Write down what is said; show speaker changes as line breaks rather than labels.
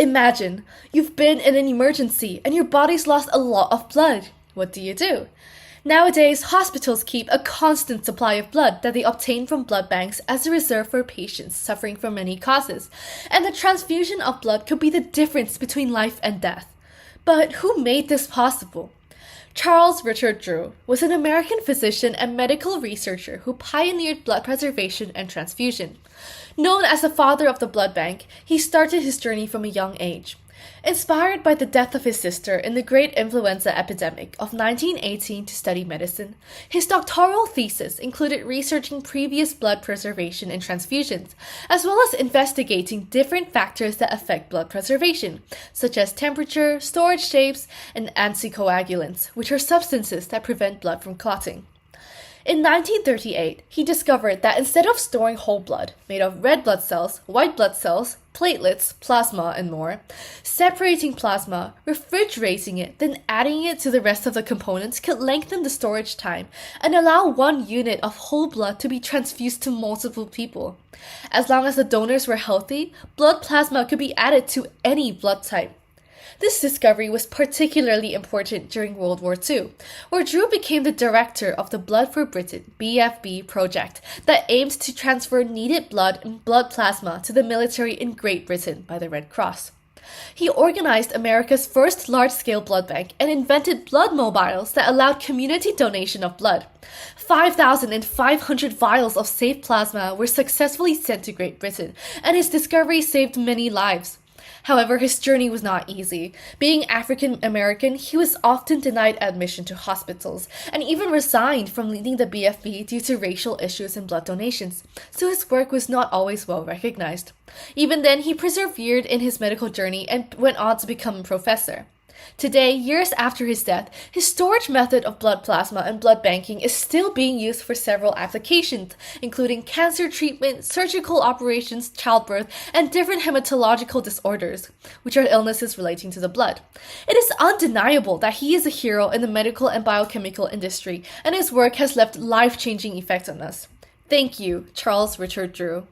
Imagine, you've been in an emergency and your body's lost a lot of blood. What do? Nowadays, hospitals keep a constant supply of blood that they obtain from blood banks as a reserve for patients suffering from many causes, and the transfusion of blood could be the difference between life and death. But who made this possible? Charles Richard Drew was an American physician and medical researcher who pioneered blood preservation and transfusion. Known as the father of the blood bank, he started his journey from a young age. Inspired by the death of his sister in the Great Influenza Epidemic of 1918 to study medicine, his doctoral thesis included researching previous blood preservation and transfusions, as well as investigating different factors that affect blood preservation, such as temperature, storage shapes, and anticoagulants, which are substances that prevent blood from clotting. In 1938, he discovered that instead of storing whole blood, made of red blood cells, white blood cells, platelets, plasma, and more, separating plasma, refrigerating it, then adding it to the rest of the components could lengthen the storage time and allow 1 unit of whole blood to be transfused to multiple people. As long as the donors were healthy, blood plasma could be added to any blood type. This discovery was particularly important during World War II, where Drew became the director of the Blood for Britain (BFB) project that aimed to transfer needed blood and blood plasma to the military in Great Britain by the Red Cross. He organized America's first large-scale blood bank and invented blood mobiles that allowed community donation of blood. 5,500 vials of safe plasma were successfully sent to Great Britain, and his discovery saved many lives. However, his journey was not easy. Being African American, he was often denied admission to hospitals, and even resigned from leading the BFB due to racial issues in blood donations, so his work was not always well recognized. Even then, he persevered in his medical journey and went on to become a professor. Today, years after his death, his storage method of blood plasma and blood banking is still being used for several applications, including cancer treatment, surgical operations, childbirth, and different hematological disorders, which are illnesses relating to the blood. It is undeniable that he is a hero in the medical and biochemical industry, and his work has left life-changing effects on us. Thank you, Charles Richard Drew.